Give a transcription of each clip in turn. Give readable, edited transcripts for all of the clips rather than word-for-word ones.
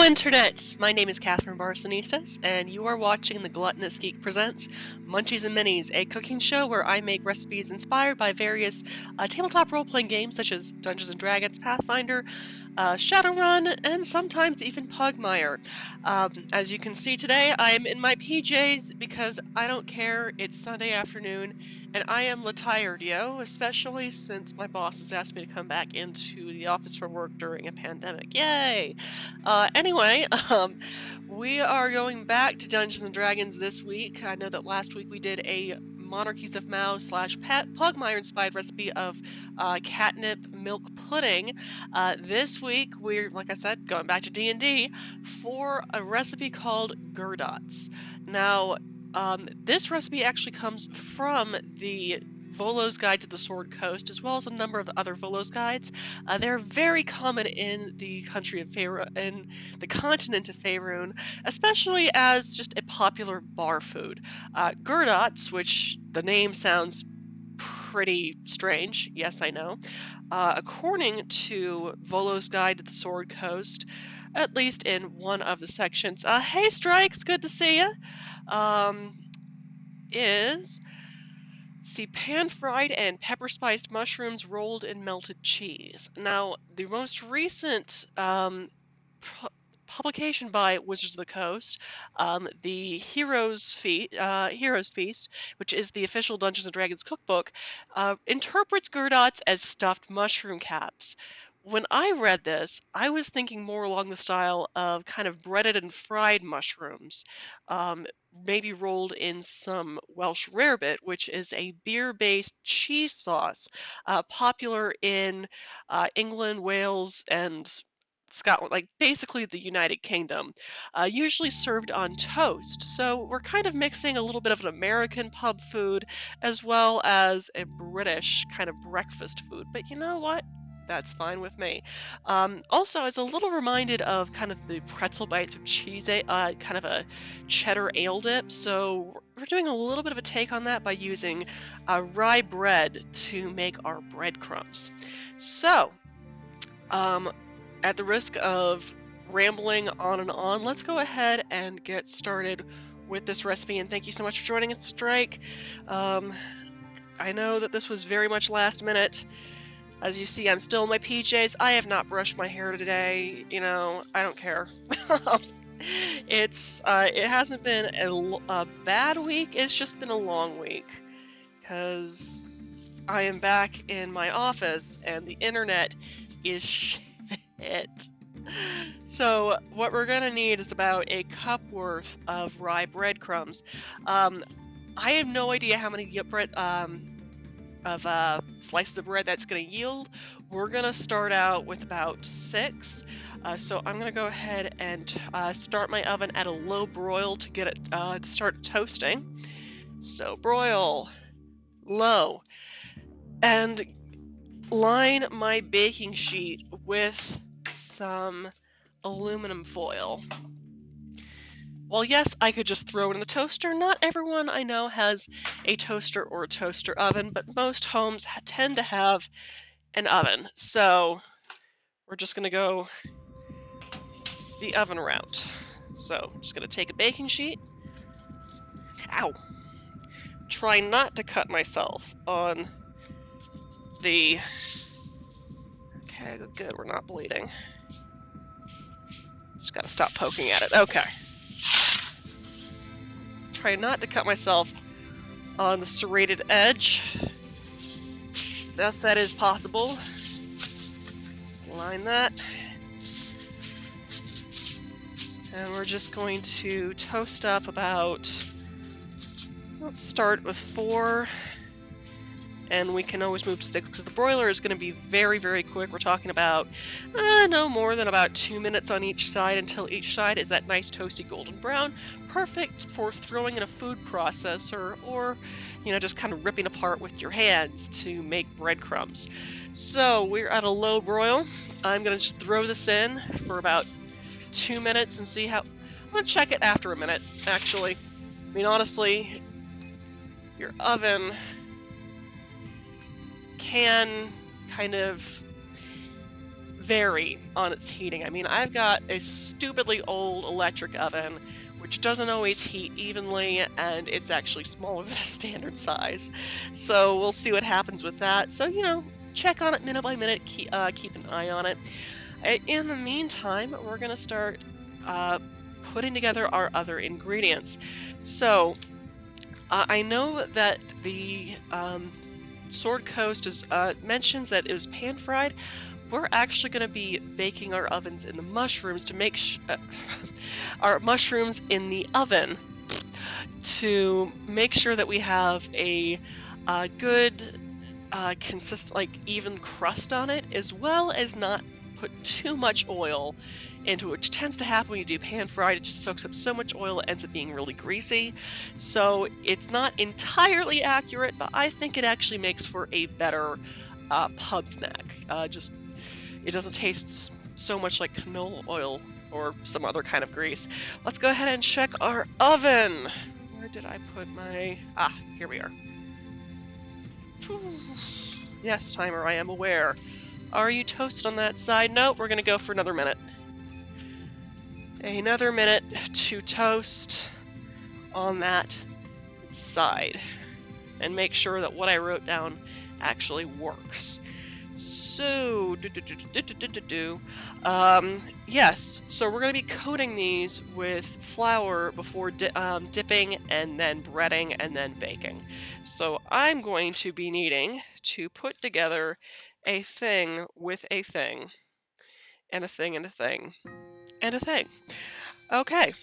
Internet! My name is Catherine Barsonistas, and you are watching The Gluttonous Geek Presents Munchies and Minis, a cooking show where I make recipes inspired by various tabletop role-playing games such as Dungeons & Dragons, Pathfinder, Shadowrun, and sometimes even Pugmire. As you can see today, I'm in my PJs because I don't care, it's Sunday afternoon, and I am tired, yo, especially since my boss has asked me to come back into the office for work during a pandemic. Yay! Anyway, we are going back to Dungeons & Dragons this week. I know that last week we did a Monarchies of Mao / Pugmire inspired recipe of catnip milk pudding. This week we're, like I said, going back to D&D for a recipe called Gurdats. Now, this recipe actually comes from the Volo's Guide to the Sword Coast, as well as a number of other Volo's guides. They're very common in the country of in the continent of Faerun, especially as just a popular bar food. Gurdats, which the name sounds pretty strange, yes I know. According to Volo's Guide to the Sword Coast, at least in one of the sections, hey Strikes, good to see ya, is... see, pan-fried and pepper-spiced mushrooms rolled in melted cheese. Now, the most recent publication by Wizards of the Coast, the Heroes Feast, which is the official Dungeons & Dragons cookbook, interprets Gurdats as stuffed mushroom caps. When I read this, I was thinking more along the style of kind of breaded and fried mushrooms, maybe rolled in some Welsh rarebit, which is a beer-based cheese sauce, popular in England, Wales, and Scotland, like basically the United Kingdom, usually served on toast. So we're kind of mixing a little bit of an American pub food as well as a British kind of breakfast food. But you know what? That's fine with me. Also, I was a little reminded of kind of the pretzel bites with cheese, kind of a cheddar ale dip. So we're doing a little bit of a take on that by using rye bread to make our breadcrumbs. So, at the risk of rambling on and on, let's go ahead and get started with this recipe. And thank you so much for joining us, Strike. I know that this was very much last minute. As you see, I'm still in my PJs. I have not brushed my hair today. You know, I don't care. It hasn't been a bad week. It's just been a long week because I am back in my office and the internet is shit. So what we're gonna need is about a cup worth of rye breadcrumbs. I have no idea how many slices of bread that's going to yield. We're going to start out with about 6. So I'm going to go ahead and start my oven at a low broil to get it to start toasting. So broil low, and line my baking sheet with some aluminum foil. Well, yes, I could just throw it in the toaster. Not everyone I know has a toaster or a toaster oven, but most homes tend to have an oven. So we're just going to go the oven route. So I'm just going to take a baking sheet. Ow! Try not to cut myself on the... Okay, good, we're not bleeding. Just got to stop poking at it. Okay. Try not to cut myself on the serrated edge. Thus, that is possible. Line that. And we're just going to toast up about, let's start with 4, and we can always move to 6 because the broiler is going to be very, very quick. We're talking about no more than about 2 minutes on each side until each side is that nice toasty golden brown. Perfect for throwing in a food processor or, you know, just kind of ripping apart with your hands to make breadcrumbs. So we're at a low broil. I'm going to just throw this in for about 2 minutes and see how... I'm going to check it after a minute, actually. I mean, honestly, your oven can kind of vary on its heating. I mean, I've got a stupidly old electric oven which doesn't always heat evenly, and it's actually smaller than a standard size. So we'll see what happens with that. So, you know, check on it minute by minute, keep an eye on it. In the meantime, we're going to start putting together our other ingredients. So I know that the Sword Coast mentions that it was pan-fried. We're actually going to be baking our ovens in the mushrooms to make our mushrooms in the oven to make sure that we have a good, consistent, like even crust on it, as well as not put too much oil into it, which tends to happen when you do pan-fried. It just soaks up so much oil, it ends up being really greasy. So it's not entirely accurate, but I think it actually makes for a better pub snack. It doesn't taste so much like canola oil or some other kind of grease. Let's go ahead and check our oven. Where did I put my... here we are. Yes, timer, I am aware. Are you toasted on that side? Nope, we're going to go for another minute. Another minute to toast on that side. And make sure that what I wrote down actually works. So, yes, so we're going to be coating these with flour before dipping and then breading and then baking. So I'm going to be needing to put together a thing with a thing, and a thing and a thing, and a thing. Okay.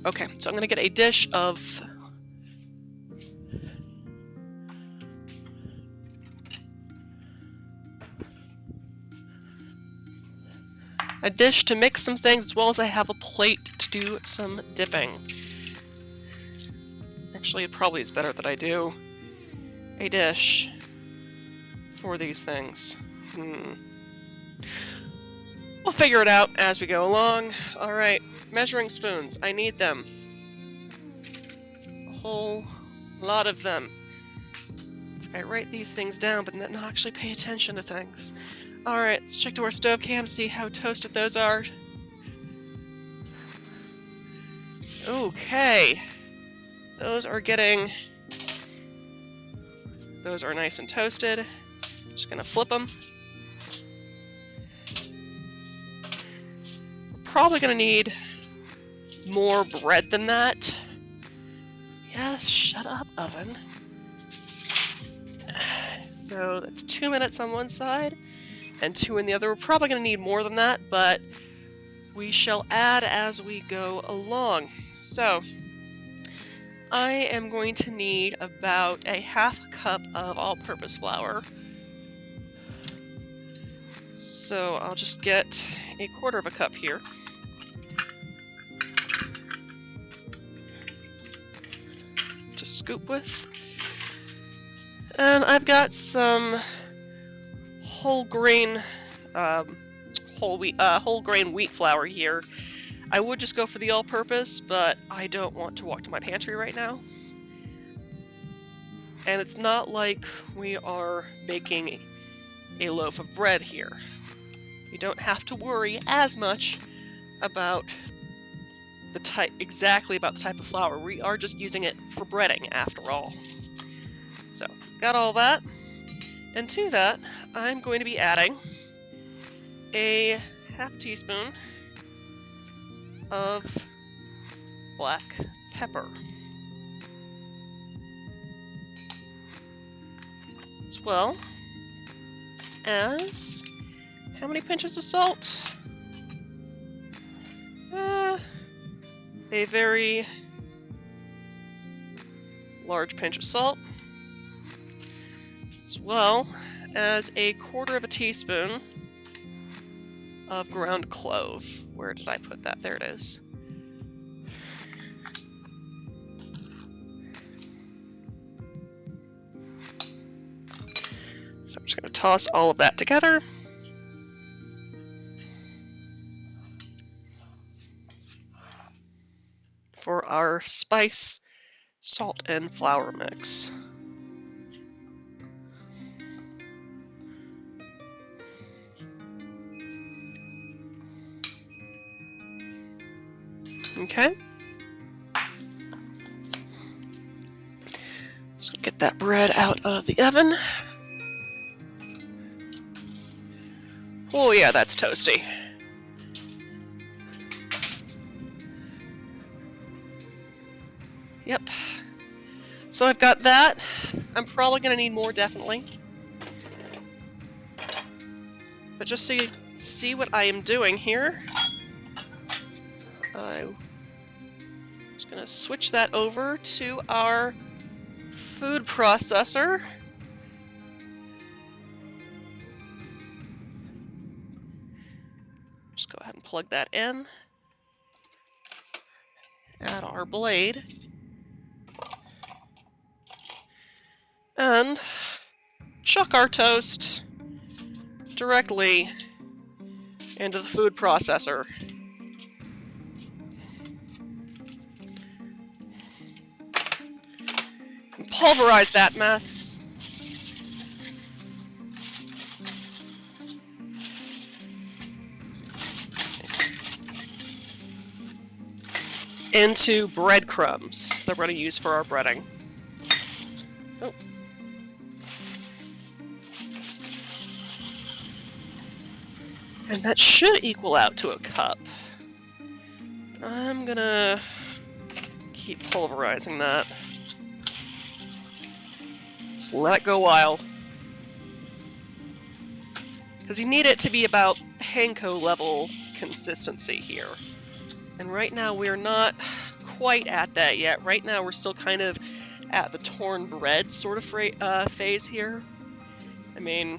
Okay, so I'm going to get a dish of... a dish to mix some things, as well as I have a plate to do some dipping. Actually, it probably is better that I do a dish for these things. We'll figure it out as we go along. Alright, measuring spoons. I need them. A whole lot of them. I write these things down, but not actually pay attention to things. Alright, let's check to our stove cam, see how toasted those are. Okay. Those are nice and toasted. Just gonna flip them. We're probably gonna need more bread than that. Yes, shut up, oven. So that's 2 minutes on one side and 2 in the other. We're probably going to need more than that, but we shall add as we go along. So I am going to need about a half cup of all-purpose flour. So I'll just get a quarter of a cup here. To scoop with. And I've got some whole grain wheat flour here. I would just go for the all-purpose, but I don't want to walk to my pantry right now. And it's not like we are baking a loaf of bread here. You don't have to worry as much about exactly about the type of flour. We are just using it for breading after all. So, got all that. And to that, I'm going to be adding a half teaspoon of black pepper. As well as how many pinches of salt? A very large pinch of salt, as well as a quarter of a teaspoon of ground clove. Where did I put that? There it is. So I'm just going to toss all of that together. For our spice, salt, and flour mix. Okay. Just get that bread out of the oven. Oh yeah, that's toasty. Yep. So I've got that. I'm probably going to need more, definitely. But just so you see what I am doing here, I'm just going to switch that over to our food processor. Just go ahead and plug that in. Add our blade. And chuck our toast directly into the food processor. And pulverize that mess. Into breadcrumbs that we're going to use for our breading. Oh. And that should equal out to a cup. I'm gonna keep pulverizing that. Just let it go wild. Because you need it to be about panko level consistency here. And right now we're not quite at that yet. Right now we're still kind of at the torn bread sort of phase here. I mean,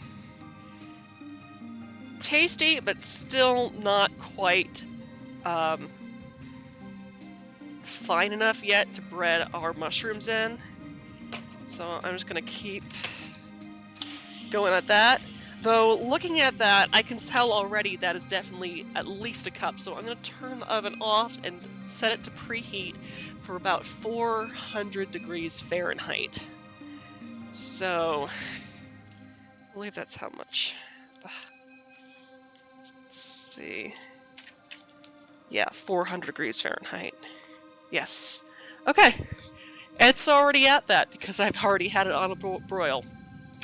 tasty, but still not quite fine enough yet to bread our mushrooms in. So I'm just going to keep going at that. Though, looking at that, I can tell already that is definitely at least a cup. So I'm going to turn the oven off and set it to preheat for about 400 degrees Fahrenheit. So, I believe that's how much. Let's see. Yeah, 400 degrees Fahrenheit. Yes. Okay. It's already at that because I've already had it on a broil.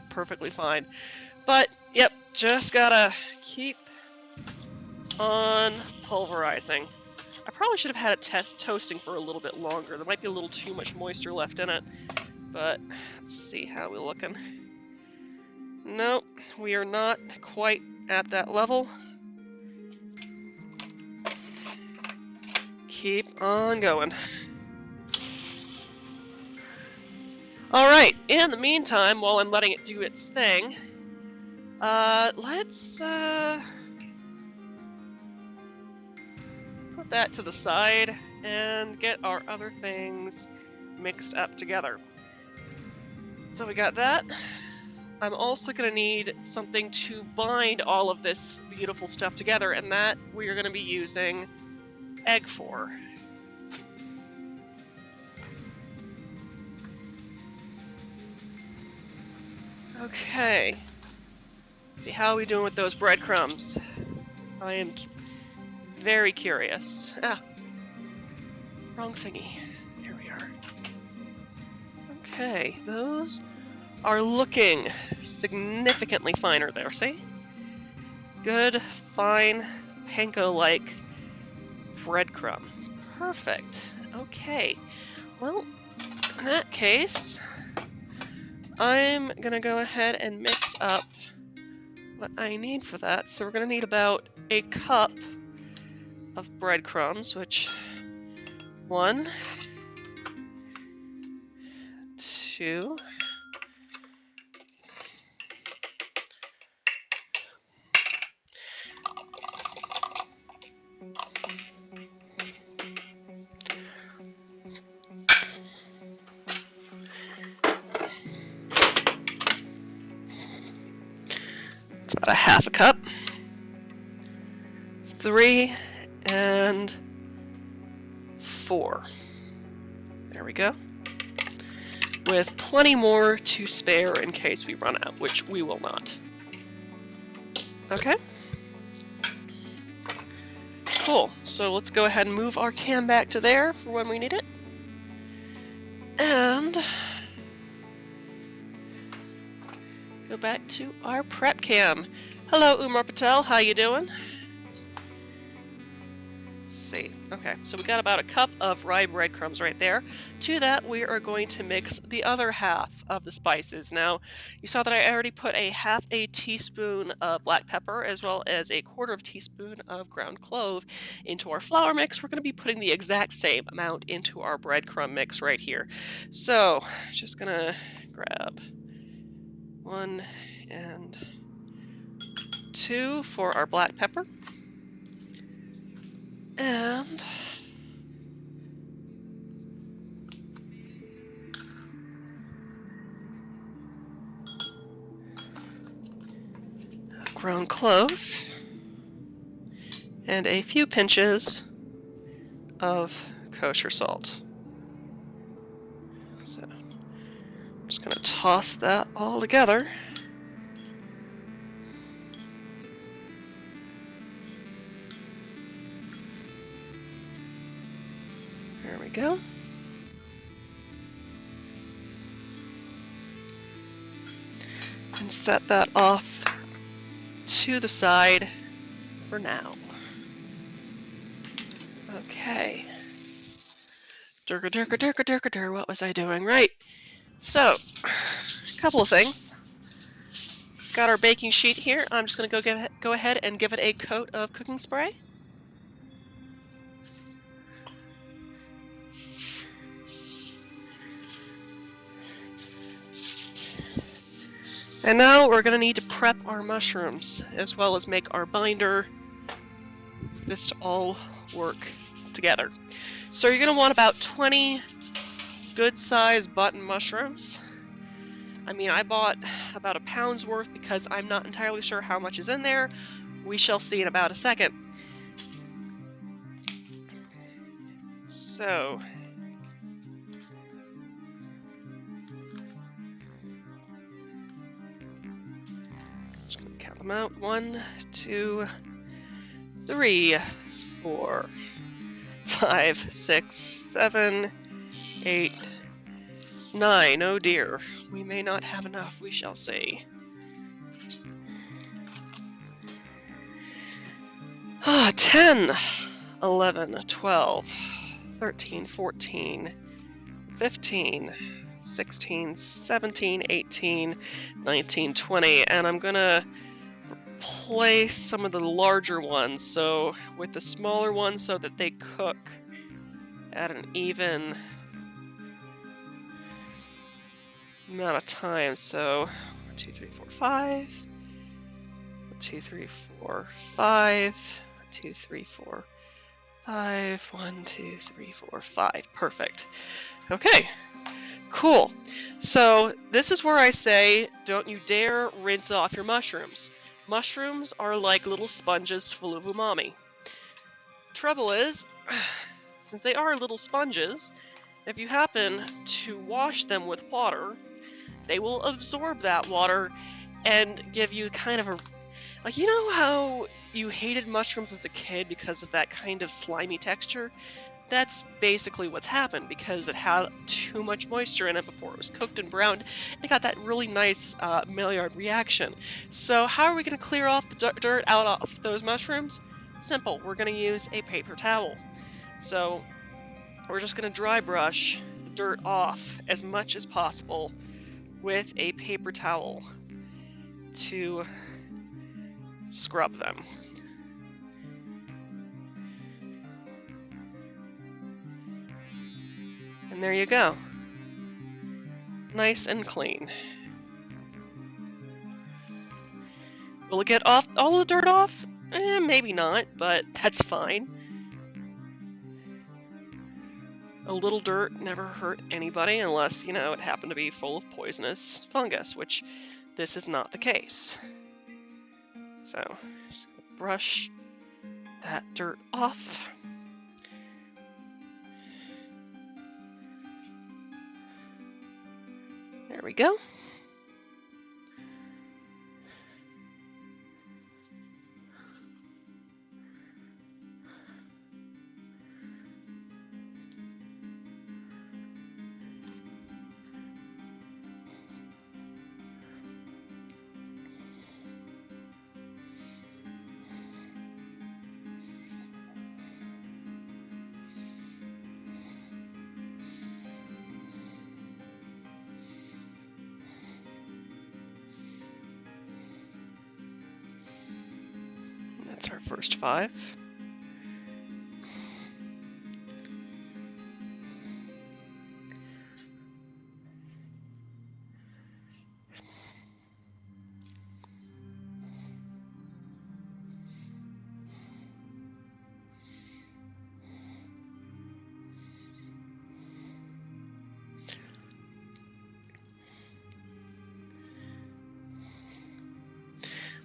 Perfectly fine. But, yep, just gotta keep on pulverizing. I probably should have had it toasting for a little bit longer. There might be a little too much moisture left in it. But, let's see how we're looking. Nope, we are not quite at that level. Keep on going. Alright, in the meantime, while I'm letting it do its thing, let's put that to the side and get our other things mixed up together. So we got that. I'm also going to need something to bind all of this beautiful stuff together, and that we are going to be using egg for. Okay. Let's see, how are we doing with those breadcrumbs? I am very curious. Ah, wrong thingy. Here we are. Okay, those are looking significantly finer there, see? Good, fine, panko-like breadcrumb. Perfect. Okay. Well, in that case, I'm gonna go ahead and mix up what I need for that. So we're gonna need about a cup of breadcrumbs, which 1, 2, it's about a half a cup, 3, and 4. There we go. With plenty more to spare in case we run out, which we will not. Okay. Cool. So let's go ahead and move our cam back to there for when we need it. And go back to our prep cam. Hello, Umar Patel. How you doing? Let's see. Okay, so we got about a cup of rye breadcrumbs right there. To that, we are going to mix the other half of the spices. Now, you saw that I already put a half a teaspoon of black pepper as well as a quarter of a teaspoon of ground clove into our flour mix. We're going to be putting the exact same amount into our breadcrumb mix right here. So, just going to grab 1 and 2 for our black pepper. And ground clove. And a few pinches of kosher salt. So I'm just going to toss that all together. There we go. And set that off to the side for now. Okay. Durka, what was I doing? Right. So, a couple of things. Got our baking sheet here. I'm just going to go ahead and give it a coat of cooking spray. And now we're going to need to prep our mushrooms, as well as make our binder for this to all work together. So you're going to want about 20 good-sized button mushrooms. I mean, I bought about a pound's worth because I'm not entirely sure how much is in there. We shall see in about a second. So, just going to count them out. 1, 2, 3, 4, 5, 6, 7, 8, 9. Oh dear, we may not have enough. We shall see. 10, 11, 12, 13, 14, 15, 16, 17, 18, 19, 20, and I'm gonna place some of the larger ones so with the smaller ones so that they cook at an even amount of time. So 1, 2, 3, 4, 5. 1, 2, 3, 4, 5. 1, 2, 3, 4, 5. 1, 2, 3, 4, 5. Perfect. Okay. Cool. So this is where I say, don't you dare rinse off your mushrooms. Mushrooms are like little sponges full of umami. Trouble is, since they are little sponges, if you happen to wash them with water, they will absorb that water and give you kind of a... Like, you know how you hated mushrooms as a kid because of that kind of slimy texture? That's basically what's happened because it had too much moisture in it before it was cooked and browned. And it got that really nice Maillard reaction. So how are we going to clear off the dirt out of those mushrooms? Simple. We're going to use a paper towel. So we're just going to dry brush the dirt off as much as possible with a paper towel to scrub them. And there you go. Nice and clean. Will it get off all the dirt off? Maybe not, but that's fine. A little dirt never hurt anybody unless, you know, it happened to be full of poisonous fungus, which this is not the case. So, just brush that dirt off. There we go. That's our first 5.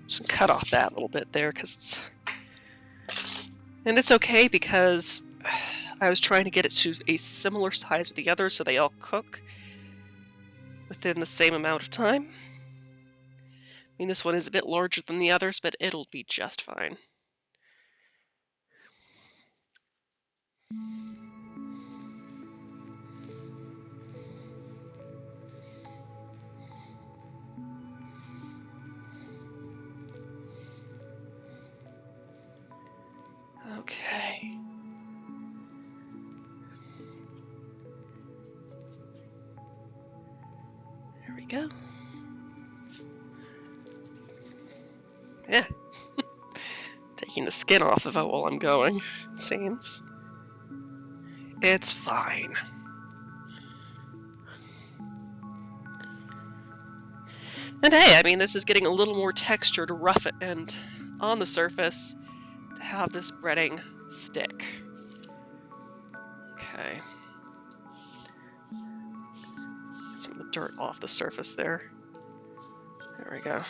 Just cut off that little bit there because it's okay because I was trying to get it to a similar size with the others so they all cook within the same amount of time. I mean, this one is a bit larger than the others, but it'll be just fine. Okay. There we go. Yeah. Taking the skin off of it while I'm going, it seems. It's fine. And hey, I mean, this is getting a little more texture to rough it and on the surface to have this breading stick. Okay. Get some of the dirt off the surface there. There we go.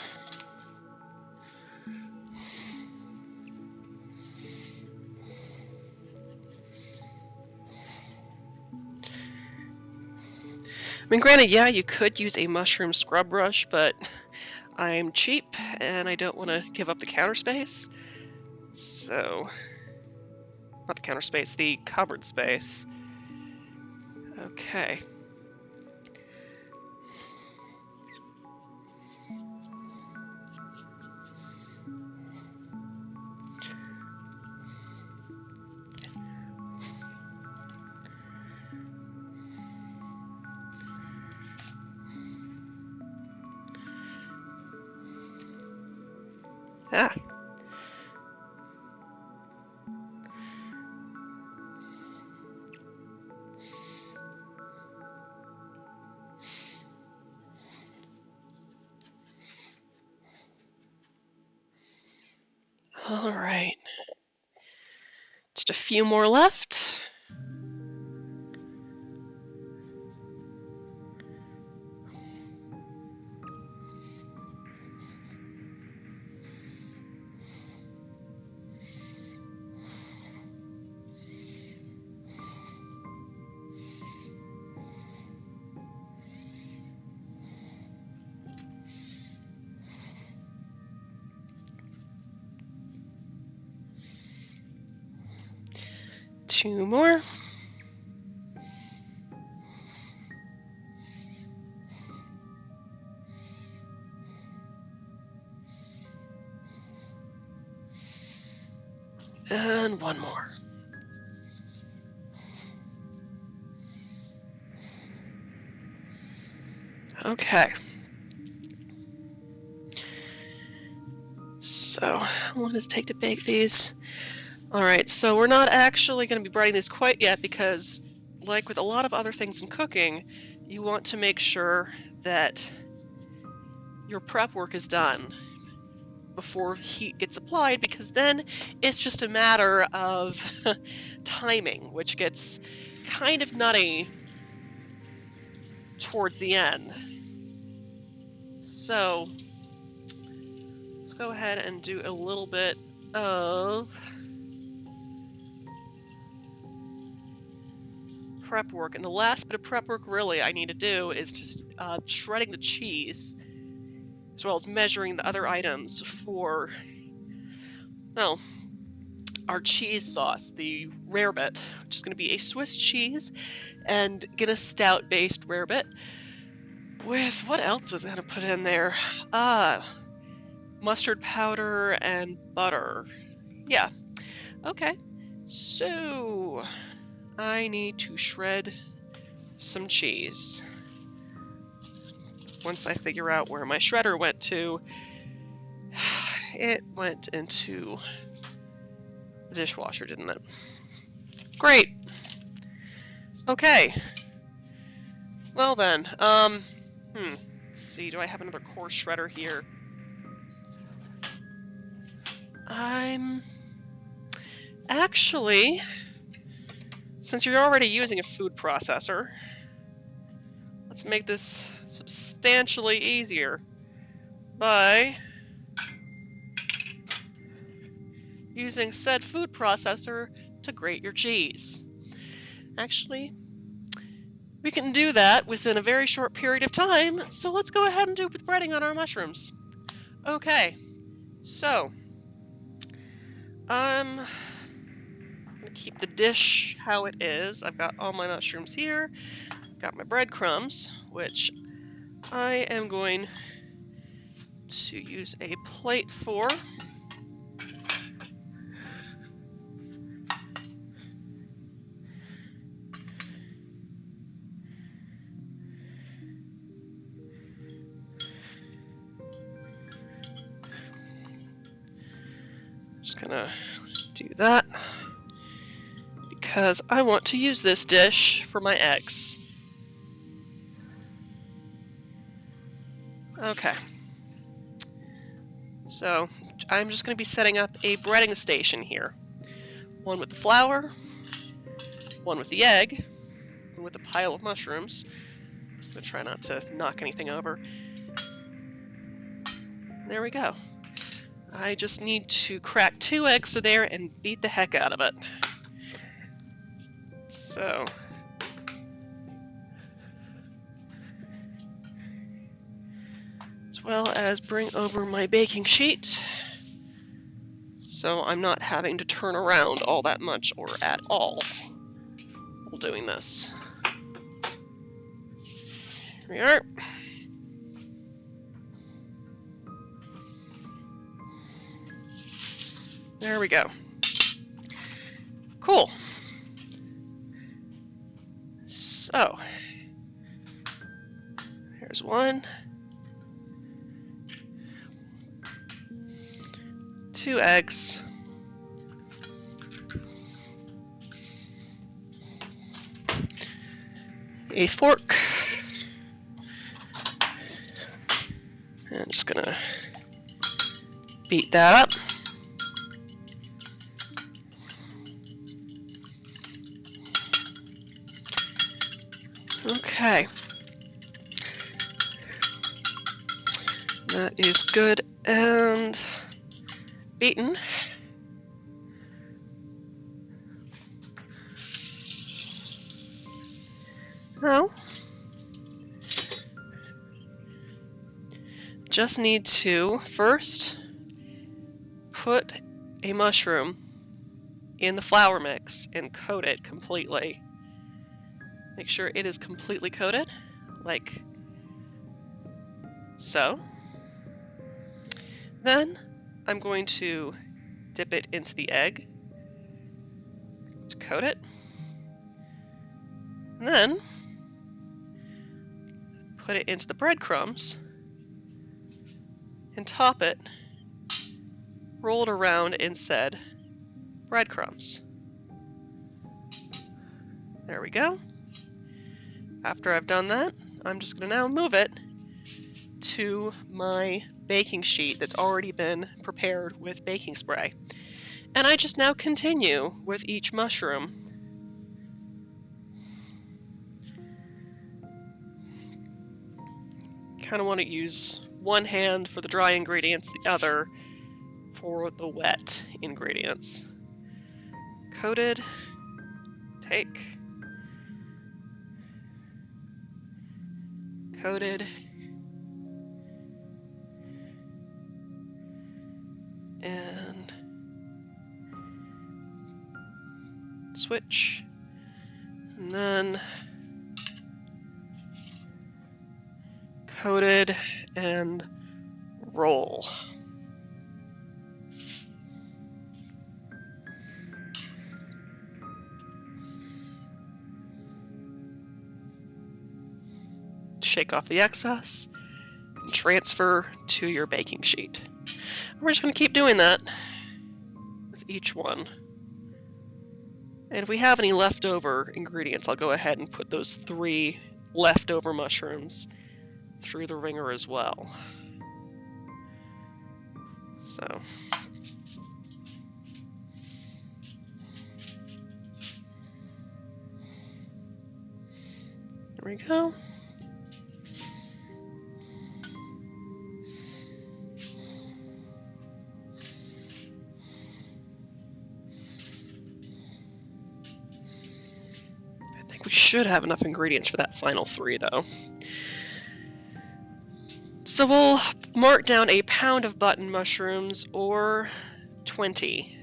I mean, granted, yeah, you could use a mushroom scrub brush, but I'm cheap and I don't want to give up the counter space. So, not the counter space, the cupboard space. Okay. Ah. All right. Just a few more left. Two more. And one more. Okay. So, how long does it take to bake these? Alright, so we're not actually going to be breading these quite yet because, like with a lot of other things in cooking, you want to make sure that your prep work is done before heat gets applied, because then it's just a matter of timing, which gets kind of nutty towards the end. So, let's go ahead and do a little bit of prep work. And the last bit of prep work really I need to do is just shredding the cheese, as well as measuring the other items for, well, our cheese sauce, the rarebit, which is going to be a Swiss cheese, and get a stout-based rarebit with, what else was I going to put in there? Mustard powder and butter. Yeah. Okay. So, I need to shred some cheese. Once I figure out where my shredder went to, it went into the dishwasher, didn't it? Great. Okay. Well then, let's see, do I have another coarse shredder here? Actually, since you're already using a food processor, let's make this substantially easier by using said food processor to grate your cheese. Actually, we can do that within a very short period of time, so let's go ahead and do it with breading on our mushrooms. Okay, so I'm gonna keep the dish how it is. I've got all my mushrooms here, got my breadcrumbs, which I am going to use a plate for. Just gonna do that because I want to use this dish for my eggs. Okay. So I'm just going to be setting up a breading station here. One with the flour, one with the egg, one with a pile of mushrooms. Just going to try not to knock anything over. There we go. I just need to crack 2 eggs to there and beat the heck out of it. So, as well as bring over my baking sheet, so I'm not having to turn around all that much or at all while doing this. Here we are. There we go. Cool. So, here's one. 2 eggs. A fork. And I'm just gonna beat that up. Okay. That is good and beaten. Now, just need to first put a mushroom in the flour mix and coat it completely. Make sure it is completely coated, like so. Then I'm going to dip it into the egg to coat it. And then put it into the breadcrumbs and top it, roll it around in said breadcrumbs. There we go. After I've done that, I'm just going to now move it to my baking sheet that's already been prepared with baking spray. And I just now continue with each mushroom. Kind of want to use one hand for the dry ingredients, the other for the wet ingredients. Coated, take, coated, and switch, and then coated and roll. Shake off the excess and transfer to your baking sheet. We're just going to keep doing that with each one. And if we have any leftover ingredients, I'll go ahead and put those 3 leftover mushrooms through the ringer as well. So there we go. We should have enough ingredients for that final 3, though. So we'll mark down a pound of button mushrooms, or 20.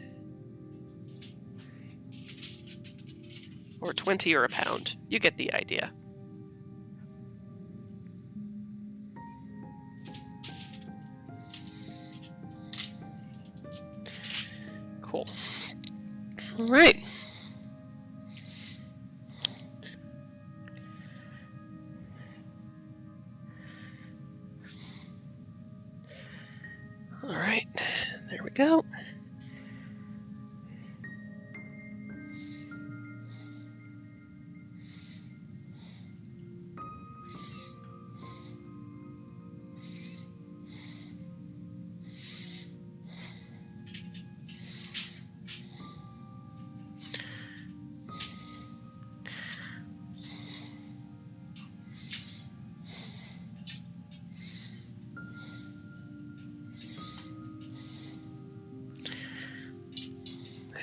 Or 20 or a pound. You get the idea. Cool. All right. All right, there we go.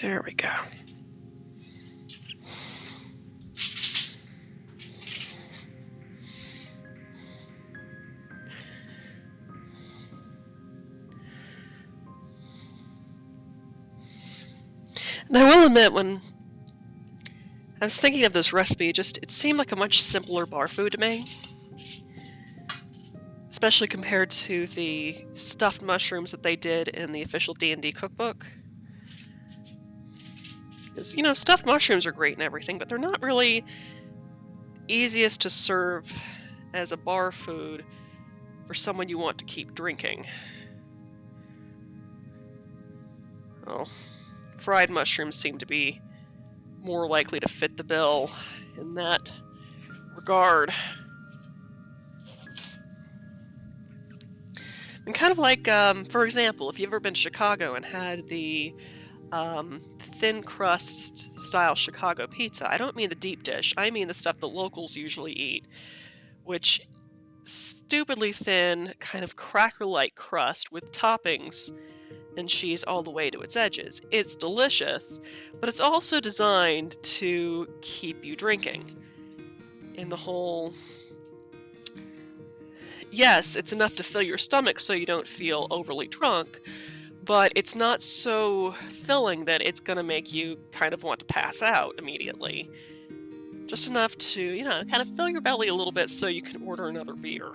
There we go. And I will admit, when I was thinking of this recipe, it seemed like a much simpler bar food to me. Especially compared to the stuffed mushrooms that they did in the official D&D cookbook. Because, you know, stuffed mushrooms are great and everything, but they're not really easiest to serve as a bar food for someone you want to keep drinking. Well, fried mushrooms seem to be more likely to fit the bill in that regard. And kind of like, for example, if you've ever been to Chicago and had the thin crust style Chicago pizza, I don't mean the deep dish, I mean the stuff that locals usually eat, which stupidly thin, kind of cracker-like crust with toppings and cheese all the way to its edges. It's delicious, but it's also designed to keep you drinking. In the whole, yes, it's enough to fill your stomach so you don't feel overly drunk, but it's not so filling that it's going to make you kind of want to pass out immediately. Just enough to, you know, kind of fill your belly a little bit so you can order another beer.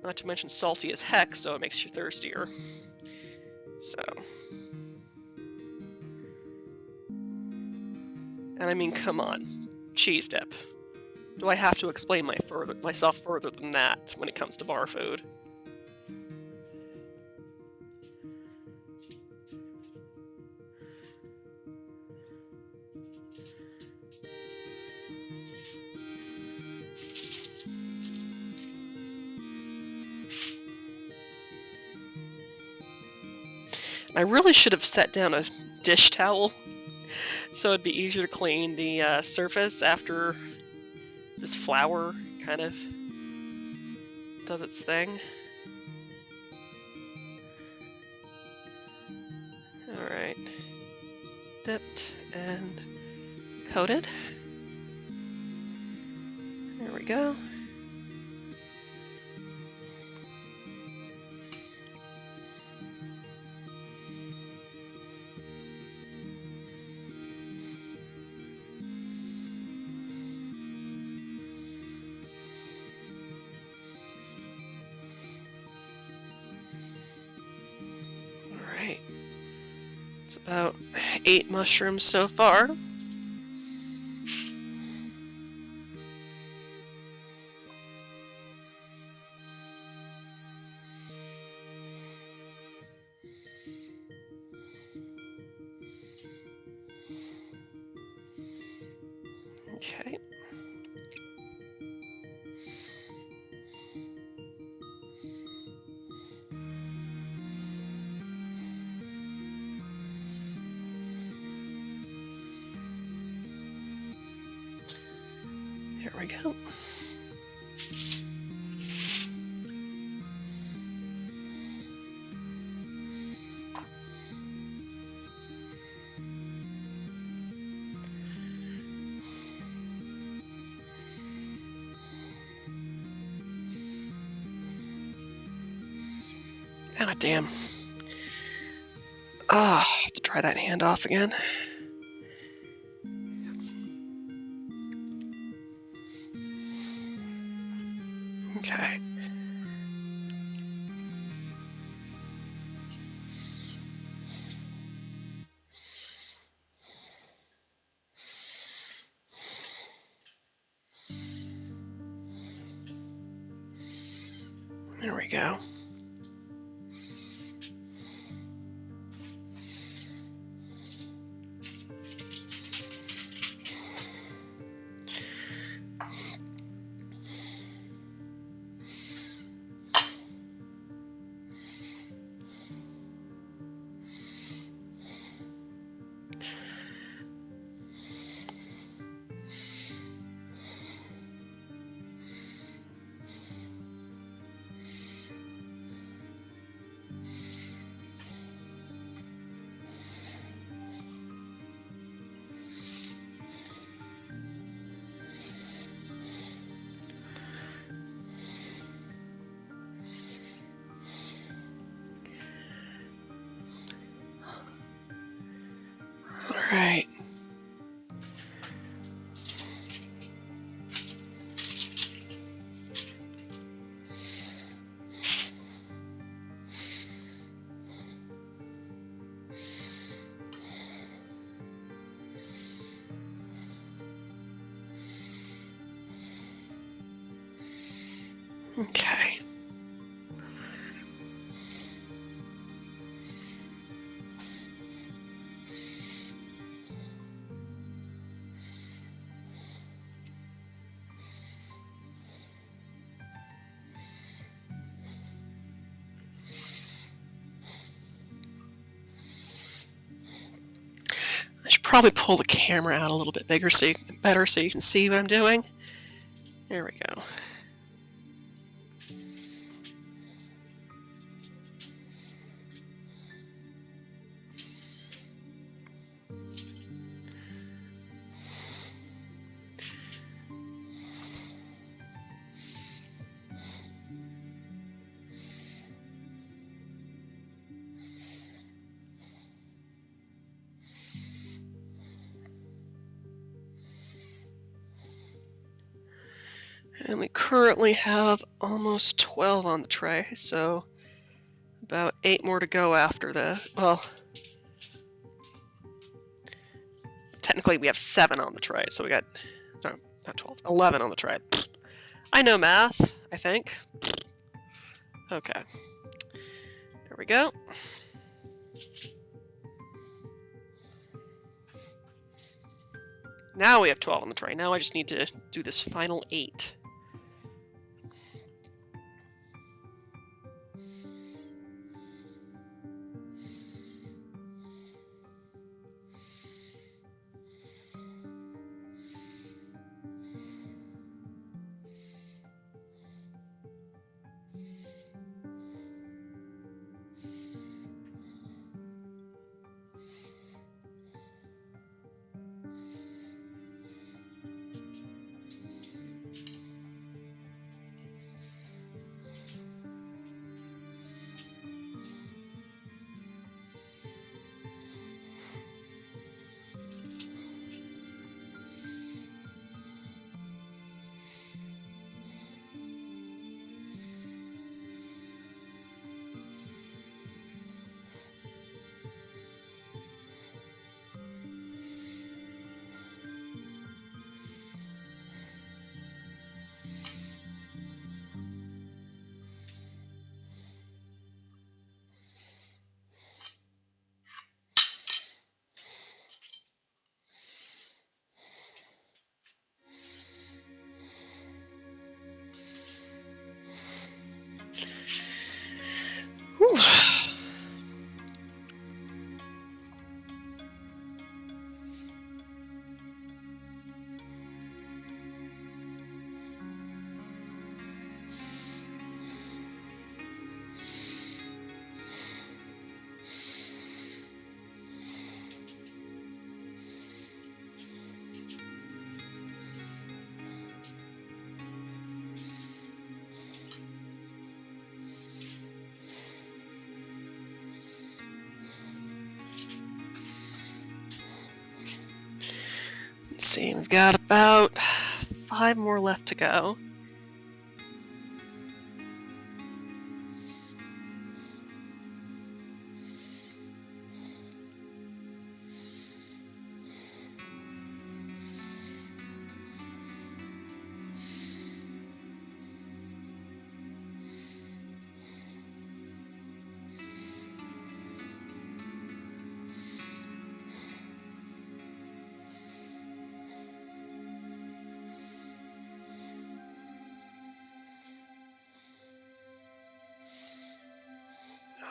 Not to mention salty as heck, so it makes you thirstier. So. And I mean, come on. Cheese dip. Do I have to explain myself further than that when it comes to bar food? I really should have set down a dish towel so it'd be easier to clean the surface after this flour kind of does its thing. Alright. Dipped and coated. There we go. It's about 8 mushrooms so far. we go. Ah, damn. Ah, have to try that hand off again. Okay. There we go. All right. Okay. I should probably pull the camera out a little bit bigger so you can see what I'm doing. There we go. And we currently have almost 12 on the tray, so about 8 more to go after the, well, technically we have 7 on the tray, so we got, no, not 12, 11 on the tray. I know math, I think. Okay. There we go. Now we have 12 on the tray. Now I just need to do this final 8. see, we've got about 5 more left to go.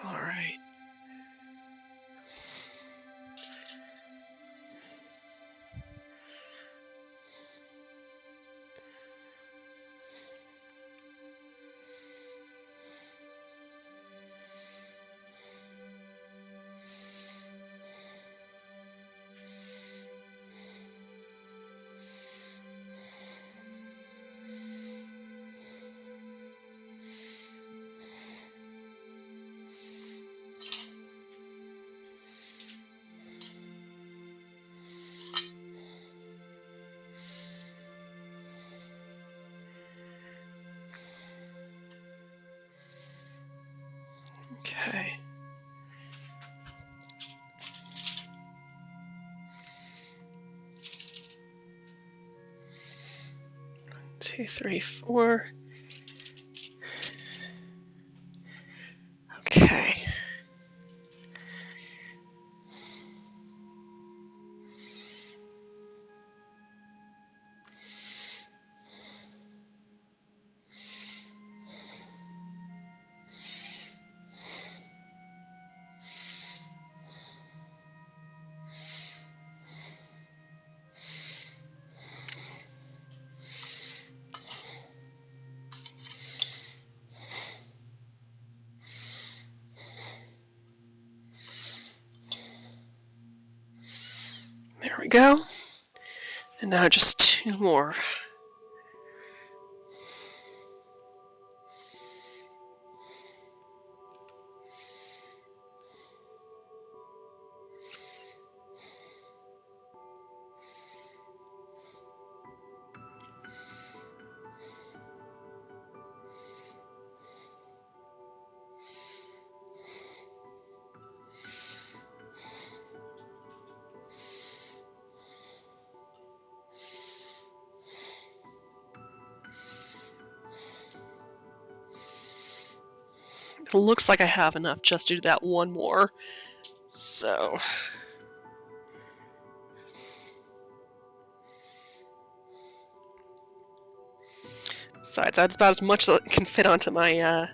All right. Okay. 1, 2, 3, 4. Okay. There we go. And now just 2 more. It looks like I have enough just to do that 1 more. So... Besides, that's about as much as can fit onto my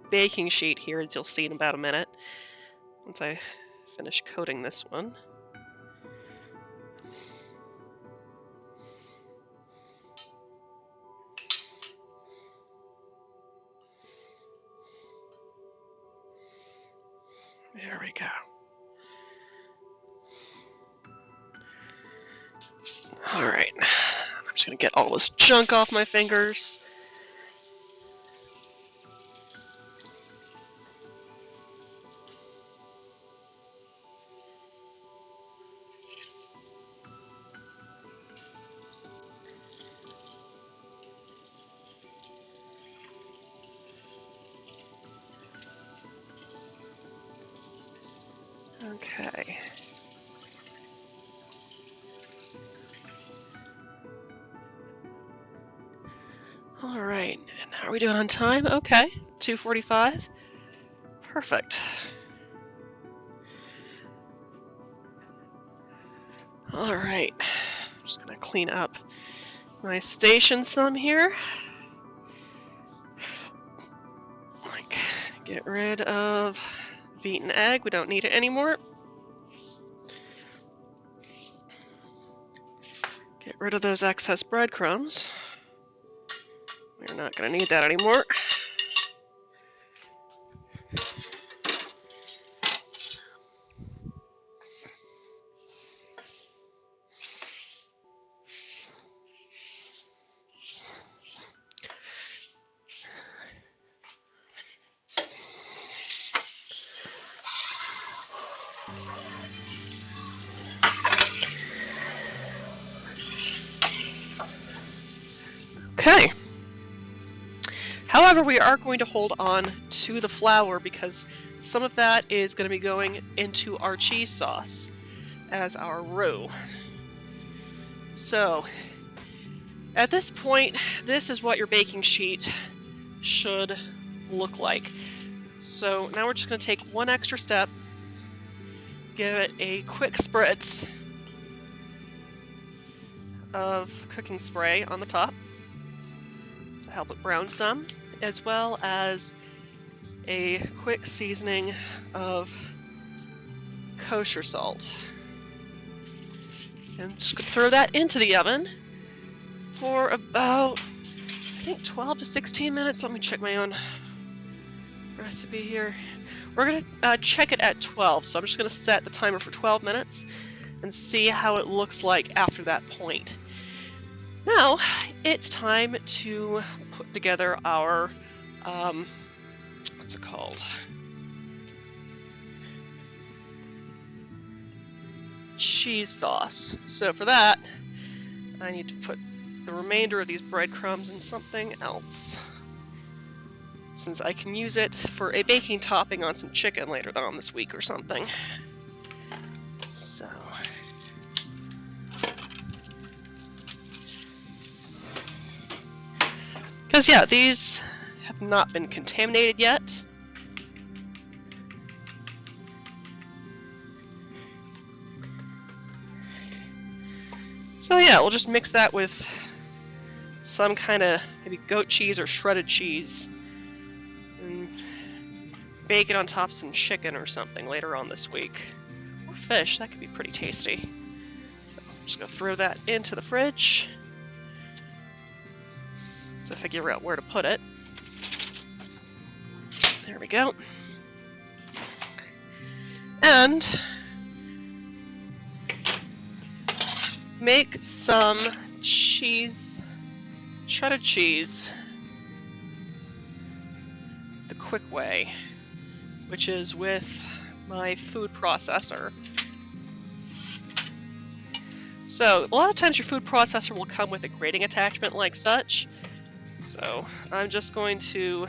baking sheet here, as you'll see in about a minute. Once I finish coating this one. There we go. Alright, I'm just gonna get all this junk off my fingers. Okay. Alright, and how are we doing on time? Okay, 2:45. Perfect. Alright, I'm just gonna clean up my station some here. Like, get rid of beaten egg, we don't need it anymore. Get rid of those excess breadcrumbs. We're not gonna need that anymore. Okay. However, we are going to hold on to the flour because some of that is going to be going into our cheese sauce as our roux. So, at this point, this is what your baking sheet should look like. So now we're just going to take one extra step, give it a quick spritz of cooking spray on the top to help it brown some, as well as a quick seasoning of kosher salt. And just throw that into the oven for about, I think, 12 to 16 minutes. Let me check my own recipe here. We're going to check it at 12, so I'm just going to set the timer for 12 minutes and see how it looks like after that point. Now, it's time to put together our, what's it called? Cheese sauce. So for that, I need to put the remainder of these breadcrumbs in something else, since I can use it for a baking topping on some chicken later on this week or something. So, because yeah, these have not been contaminated yet. So yeah, we'll just mix that with some kind of maybe goat cheese or shredded cheese and bake it on top of some chicken or something later on this week. Or fish, that could be pretty tasty. So I'm just going to throw that into the fridge to figure out where to put it. There we go. And make some cheese, shredded cheese, the quick way, which is with my food processor. So a lot of times your food processor will come with a grating attachment like such. So I'm just going to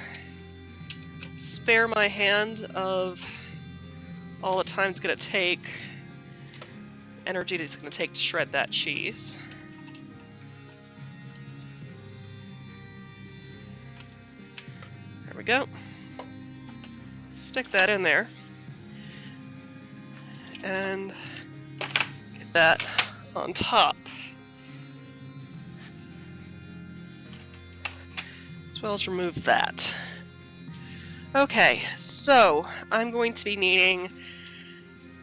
spare my hand of all the time it's going to take, energy it's going to take to shred that cheese. There we go. Stick that in there. And get that on top. As well as remove that. Okay, so I'm going to be needing,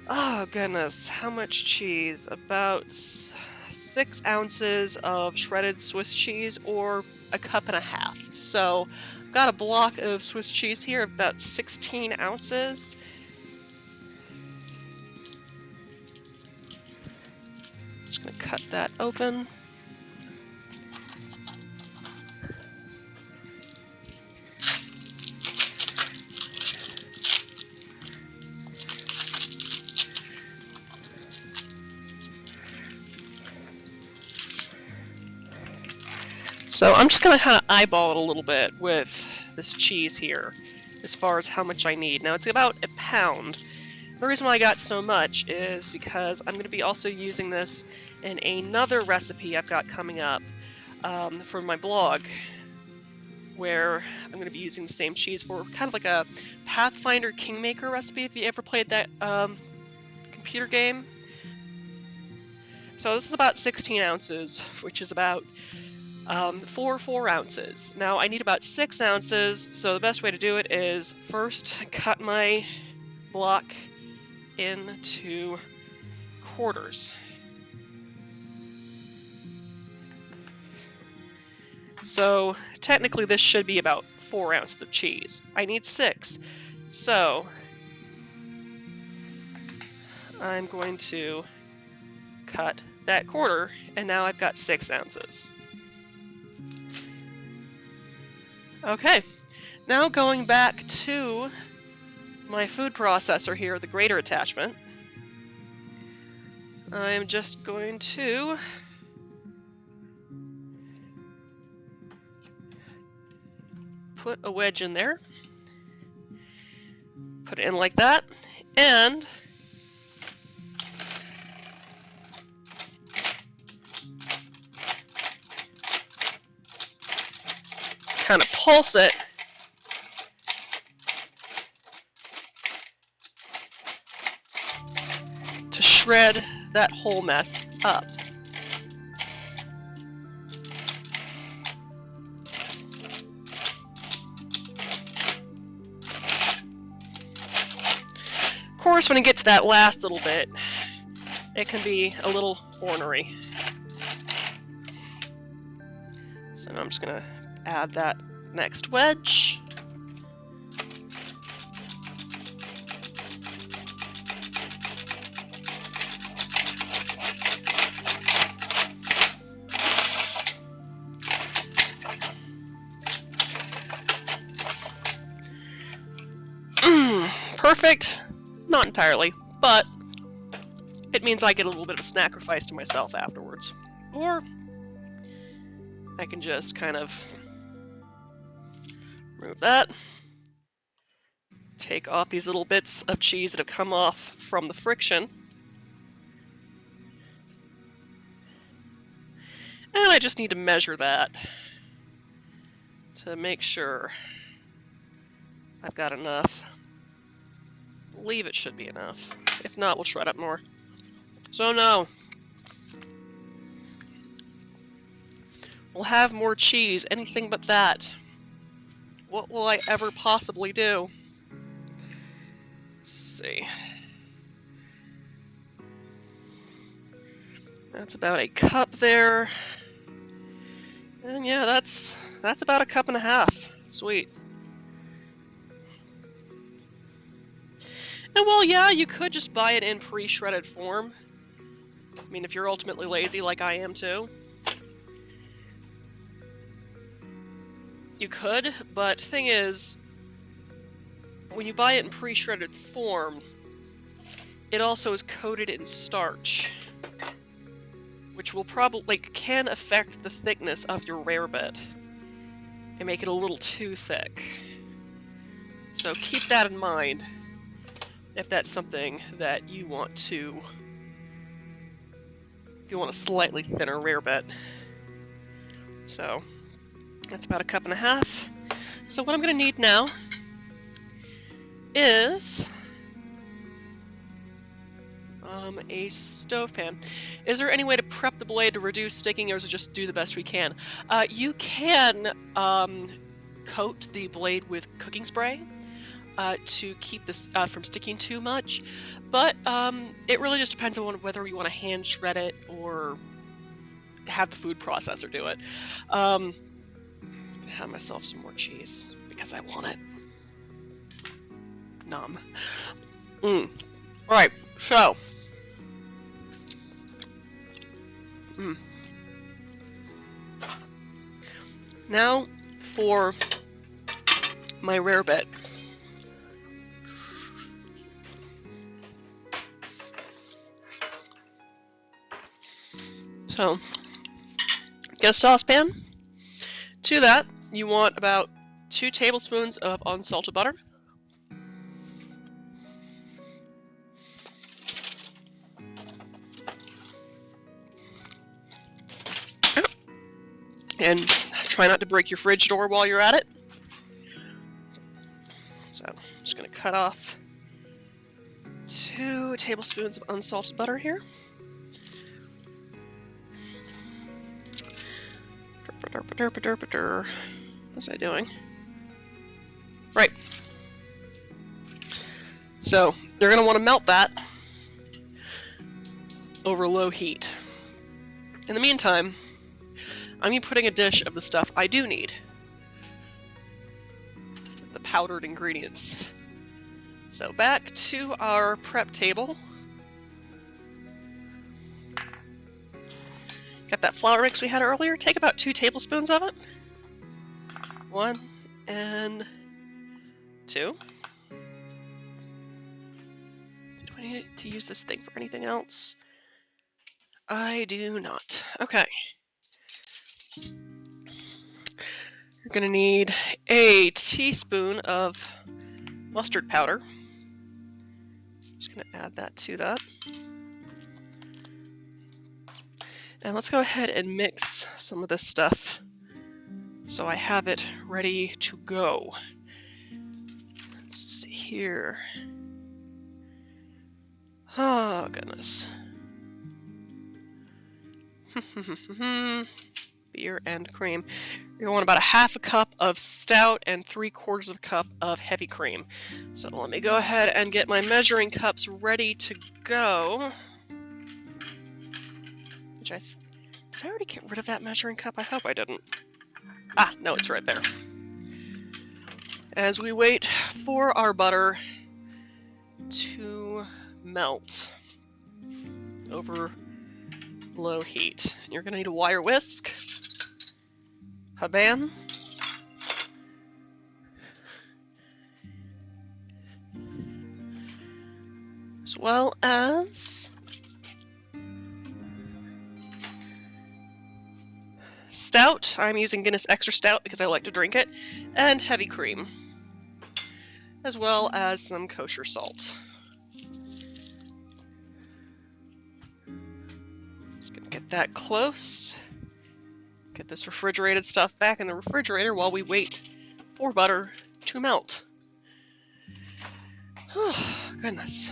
oh goodness, how much cheese? About 6 ounces of shredded Swiss cheese, or a cup and a half. So I've got a block of Swiss cheese here, about 16 ounces. Just gonna cut that open. So I'm just going to kind of eyeball it a little bit with this cheese here, as far as how much I need. Now it's about a pound. The reason why I got so much is because I'm going to be also using this in another recipe I've got coming up for my blog, where I'm going to be using the same cheese for kind of like a Pathfinder Kingmaker recipe, if you ever played that computer game. So this is about 16 ounces, which is about 4 ounces. Now I need about 6 ounces, so the best way to do it is first cut my block into quarters. So technically this should be about 4 ounces of cheese. I need 6, so I'm going to cut that quarter, and now I've got 6 ounces. Okay, now going back to my food processor here, the grater attachment, I'm just going to put a wedge in there. Put it in like that, and kind of pulse it to shred that whole mess up. Of course, when it gets to that last little bit, it can be a little ornery. So now I'm just going to add that next wedge. Perfect? Not entirely, but it means I get a little bit of a sacrifice to myself afterwards. Or I can just kind of remove that, take off these little bits of cheese that have come off from the friction, and I just need to measure that to make sure I've got enough. I believe it should be enough. If not, we'll shred up more. So no. We'll have more cheese, anything but that. What will I ever possibly do? Let's see. That's about a cup there. And yeah, that's about a cup and a half. Sweet. And well, yeah, you could just buy it in pre-shredded form. I mean, if you're ultimately lazy like I am too. You could, but thing is, when you buy it in pre-shredded form, it also is coated in starch, which will probably can affect the thickness of your rarebit and make it a little too thick. So keep that in mind if that's something that you want to, if you want a slightly thinner rarebit. So that's about a cup and a half. So what I'm going to need now is a stove pan. Is there any way to prep the blade to reduce sticking, or is it just do the best we can? You can coat the blade with cooking spray to keep this from sticking too much, but it really just depends on whether you want to hand shred it or have the food processor do it. I'm gonna have myself some more cheese because I want it. Nom. Right, so now for my rarebit. So, get a saucepan. To that, you want about 2 tablespoons of unsalted butter. And try not to break your fridge door while you're at it. So, I'm just going to cut off 2 tablespoons of unsalted butter here. What was I doing? Right. So, you're going to want to melt that over low heat. In the meantime, I'm going to be putting a dish of the stuff I do need. The powdered ingredients. So back to our prep table. Got that flour mix we had earlier. Take about 2 tablespoons of it. 1 and 2. Do I need to use this thing for anything else? I do not. Okay. You're going to need a teaspoon of mustard powder. Just going to add that to that. And let's go ahead and mix some of this stuff so I have it ready to go. Let's see here. Oh, goodness. Beer and cream. You're going to want about a half a cup of stout and 3/4 of a cup of heavy cream. So let me go ahead and get my measuring cups ready to go. Did I already get rid of that measuring cup? I hope I didn't. Ah, no, it's right there. As we wait for our butter to melt over low heat, you're going to need a wire whisk, a ban, as well as stout. I'm using Guinness Extra Stout because I like to drink it, and heavy cream, as well as some kosher salt. Just gonna get that close. Get this refrigerated stuff back in the refrigerator while we wait for butter to melt. Oh, goodness.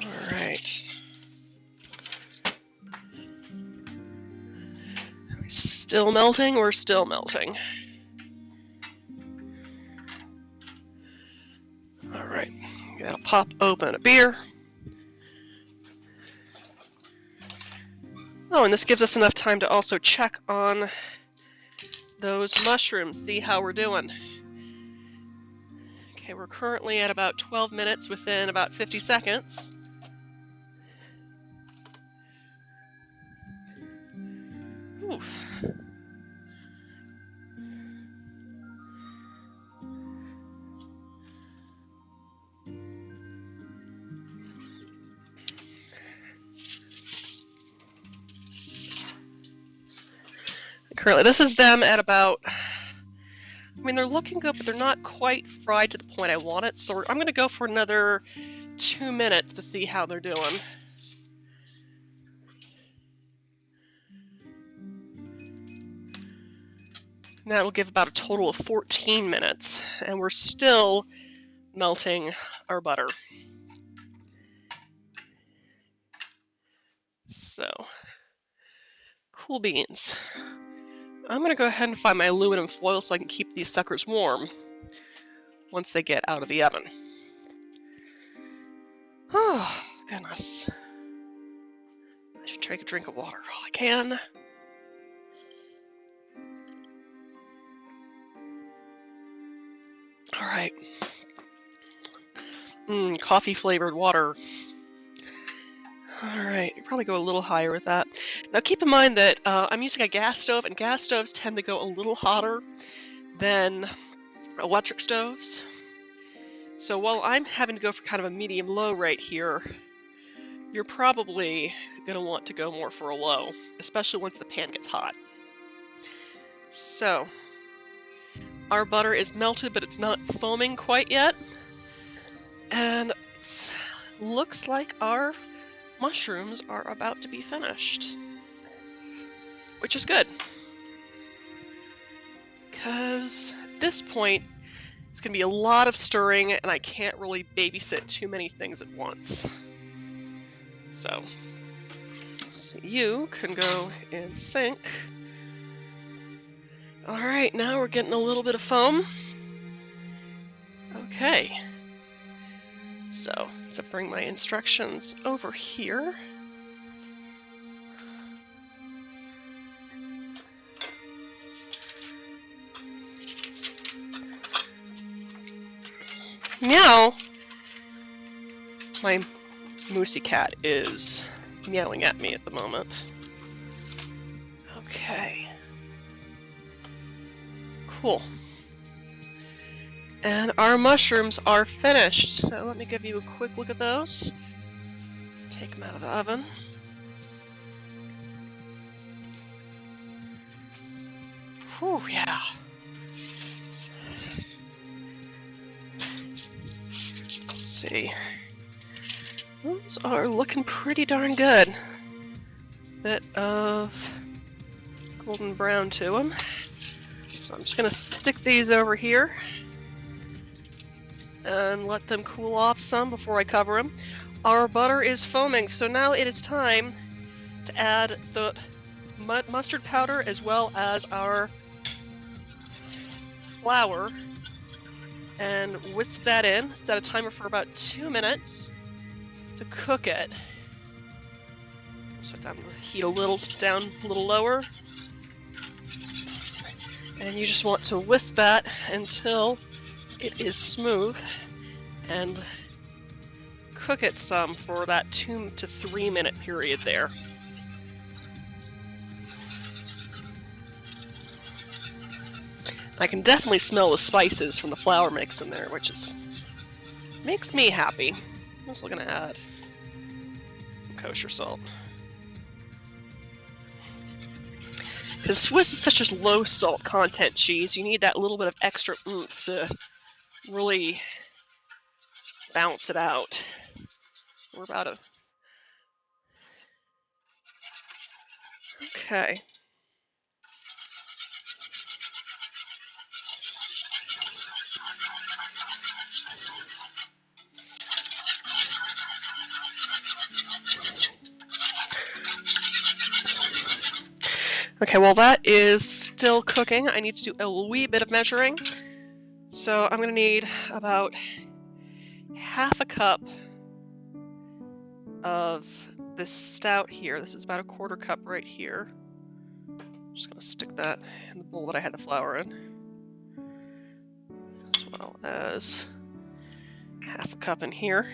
Alright. Still melting? We're still melting. Alright. Gotta pop open a beer. Oh, and this gives us enough time to also check on those mushrooms, see how we're doing. Okay, we're currently at about 12 minutes within about 50 seconds. Oof. Currently, this is them at about, I mean, they're looking good, but they're not quite fried to the point I want it, so I'm going to go for another 2 minutes to see how they're doing. And that will give about a total of 14 minutes, and we're still melting our butter. So, cool beans. I'm going to go ahead and find my aluminum foil so I can keep these suckers warm once they get out of the oven. Oh, goodness. I should take a drink of water while I can. All right. Coffee flavored water. Alright, you probably go a little higher with that. Now keep in mind that I'm using a gas stove, and gas stoves tend to go a little hotter than electric stoves. So while I'm having to go for kind of a medium-low right here, you're probably going to want to go more for a low, especially once the pan gets hot. So, our butter is melted, but it's not foaming quite yet. And it looks like our mushrooms are about to be finished, which is good, because at this point it's going to be a lot of stirring and I can't really babysit too many things at once. So you can go in sync. Alright, now we're getting a little bit of foam. Okay. So bring my instructions over here. Now, my moosey cat is meowing at me at the moment. Okay. Cool. And our mushrooms are finished, so let me give you a quick look at those. Take them out of the oven. Whew, yeah. Let's see. Those are looking pretty darn good. Bit of golden brown to them. So I'm just going to stick these over here and let them cool off some before I cover them. Our butter is foaming, so now it is time to add the mustard powder as well as our flour and whisk that in. Set a timer for about 2 minutes to cook it. So I'm going to heat down a little lower. And you just want to whisk that until it is smooth and cook it some for that 2 to 3 minute period there. I can definitely smell the spices from the flour mix in there, which makes me happy. I'm also going to add some kosher salt. Because Swiss is such a low salt content cheese, you need that little bit of extra oomph to really balance it out. We're about to... Okay. Okay, well that is still cooking. I need to do a wee bit of measuring. So I'm going to need about half a cup of this stout here. This is about a quarter cup right here. I'm just going to stick that in the bowl that I had the flour in. As well as half a cup in here.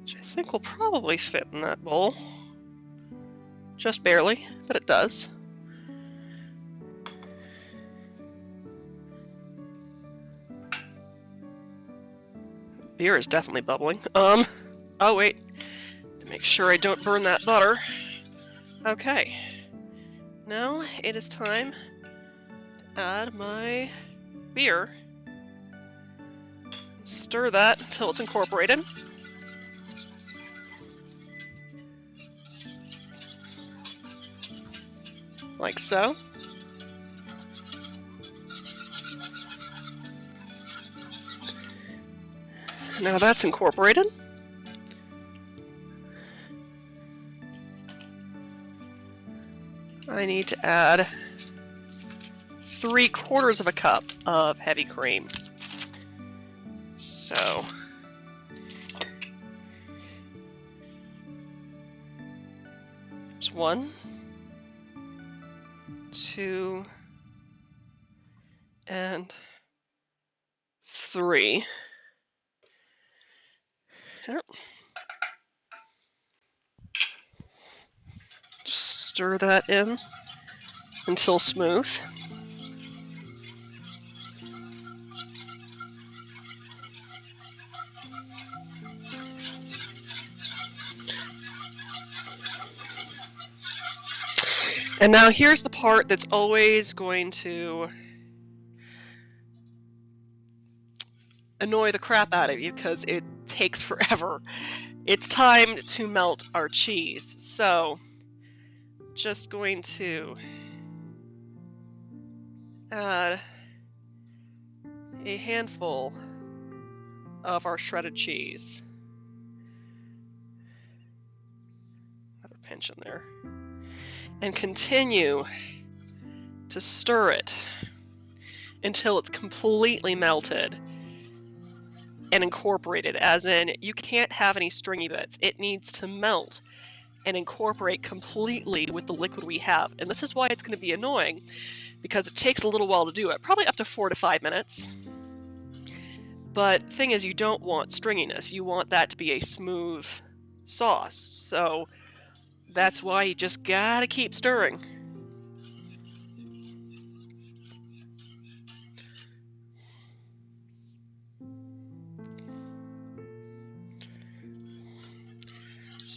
Which I think will probably fit in that bowl. Just barely, but it does. Beer is definitely bubbling. Oh wait, to make sure I don't burn that butter. Okay, now it is time to add my beer. Stir that until it's incorporated. Like so. Now that's incorporated. I need to add 3/4 of a cup of heavy cream. So there's 1, 2, and 3. Just stir that in until smooth. And now here's the part that's always going to annoy the crap out of you because it takes forever. It's time to melt our cheese. So, just going to add a handful of our shredded cheese. Another pinch in there. And continue to stir it until it's completely melted and incorporated, as in you can't have any stringy bits. It needs to melt and incorporate completely with the liquid we have. And this is why it's going to be annoying, because it takes a little while to do it, probably up to 4 to 5 minutes. But the thing is, you don't want stringiness. You want that to be a smooth sauce. So that's why you just gotta keep stirring.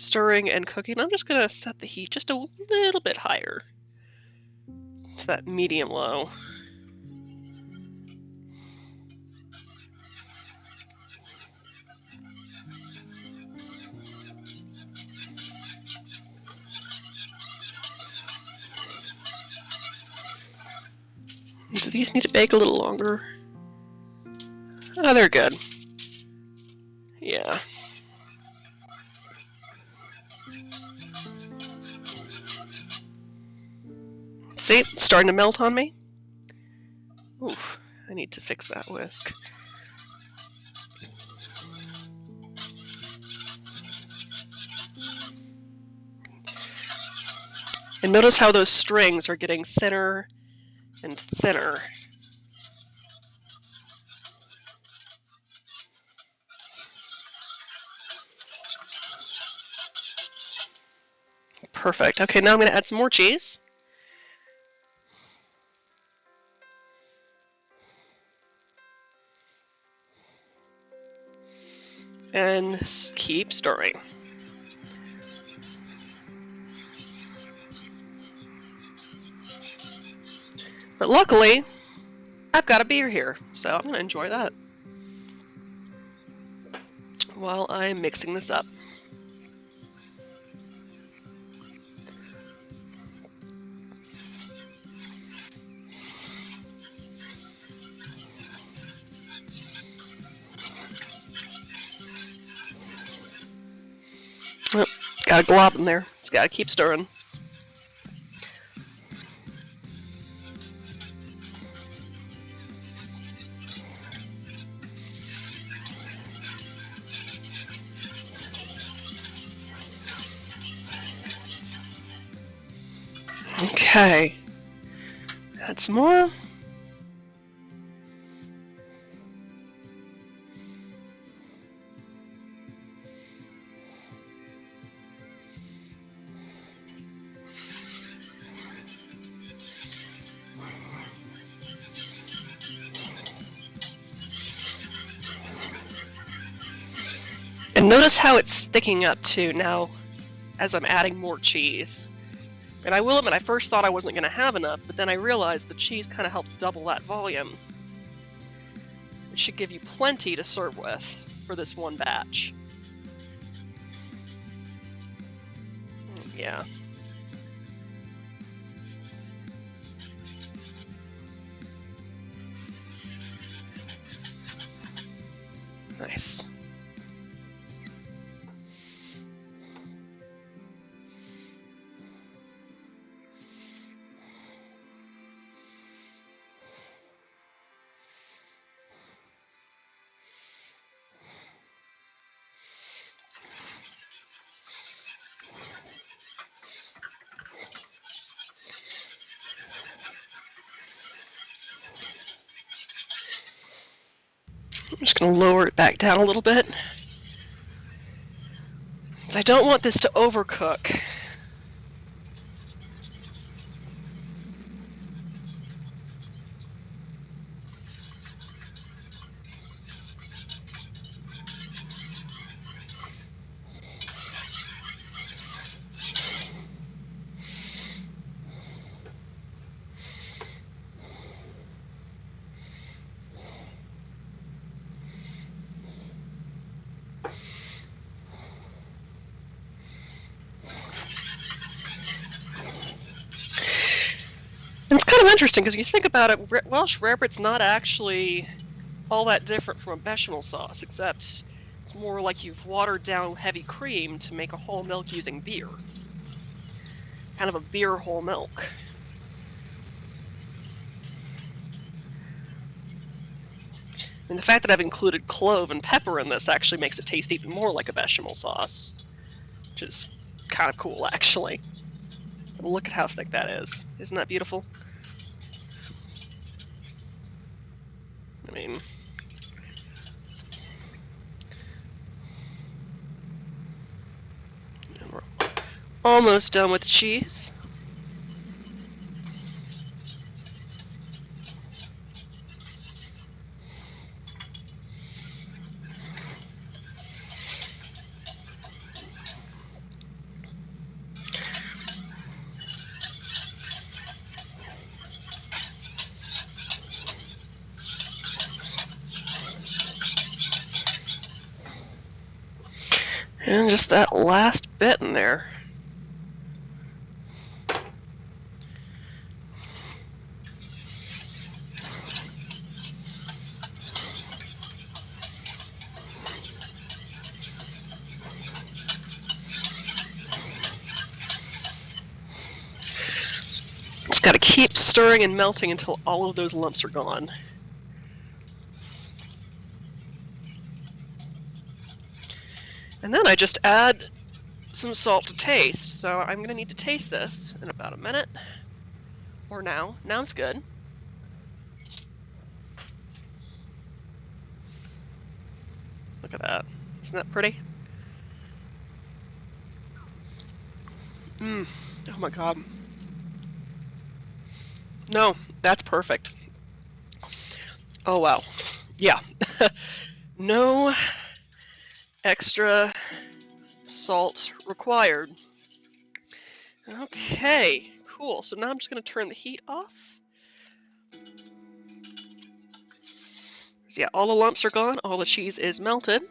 stirring and cooking, I'm just going to set the heat just a little bit higher to that medium-low. Do these need to bake a little longer? Oh, they're good. Yeah. See, it's starting to melt on me. Oof, I need to fix that whisk. And notice how those strings are getting thinner and thinner. Perfect. Okay, now I'm going to add some more cheese. And keep stirring. But luckily, I've got a beer here, so I'm going to enjoy that while I'm mixing this up. Oh, got a glob in there. Just got to keep stirring. Okay. Add some more. And notice how it's thickening up too now as I'm adding more cheese. And I will admit, I first thought I wasn't going to have enough, but then I realized the cheese kind of helps double that volume. It should give you plenty to serve with for this one batch. Yeah. Nice. I'm just going to lower it back down a little bit. I don't want this to overcook. And it's kind of interesting because you think about it, Welsh rarebit's not actually all that different from a bechamel sauce, except it's more like you've watered down heavy cream to make a whole milk using beer. Kind of a beer whole milk. And the fact that I've included clove and pepper in this actually makes it taste even more like a bechamel sauce, which is kind of cool, actually. Look at how thick that is. Isn't that beautiful? I mean, and we're almost done with the cheese. And just that last bit in there. Just gotta keep stirring and melting until all of those lumps are gone. And then I just add some salt to taste. So I'm gonna need to taste this in about a minute. Or now. Now it's good. Look at that. Isn't that pretty? Oh my god. No, that's perfect. Oh wow. Yeah. No extra salt required. Okay, cool. So now I'm just going to turn the heat off. So yeah, all the lumps are gone. All the cheese is melted.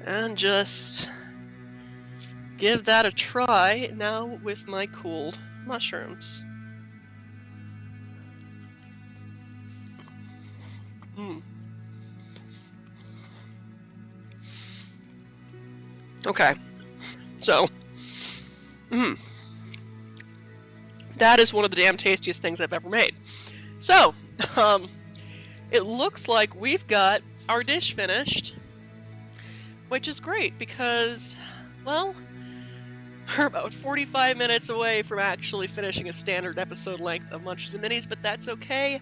And just give that a try now with my cooled mushrooms. Okay, so, that is one of the damn tastiest things I've ever made. So, it looks like we've got our dish finished, which is great because, well, we're about 45 minutes away from actually finishing a standard episode length of Munchies and Minis, but that's okay.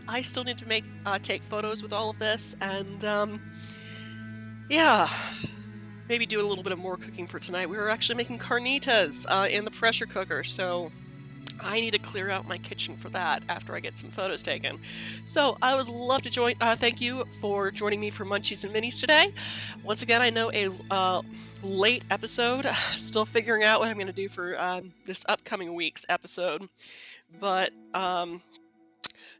I still need to take photos with all of this, and yeah, maybe do a little bit of more cooking for tonight. We were actually making carnitas in the pressure cooker, so I need to clear out my kitchen for that after I get some photos taken. So I would love to thank you for joining me for Munchies and Minis today. Once again, I know a late episode, still figuring out what I'm going to do for this upcoming week's episode, but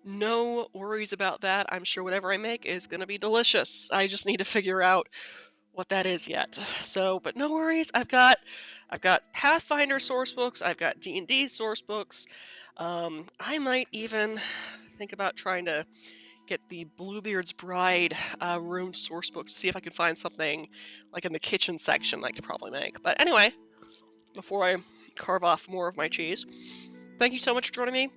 no worries about that. I'm sure whatever I make is going to be delicious. I just need to figure out what that is yet. So, but no worries. I've got Pathfinder source books. I've got D&D source books. I might even think about trying to get the Bluebeard's Bride room source book to see if I can find something like in the kitchen section I could probably make. But anyway, before I carve off more of my cheese, thank you so much for joining me.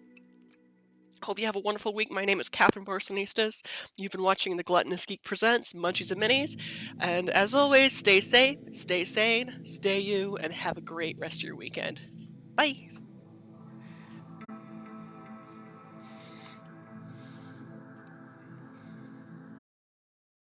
Hope you have a wonderful week. My name is Catherine Barsonistas. You've been watching the Gluttonous Geek Presents Munchies and Minis. And as always, stay safe, stay sane, stay you, and have a great rest of your weekend. Bye!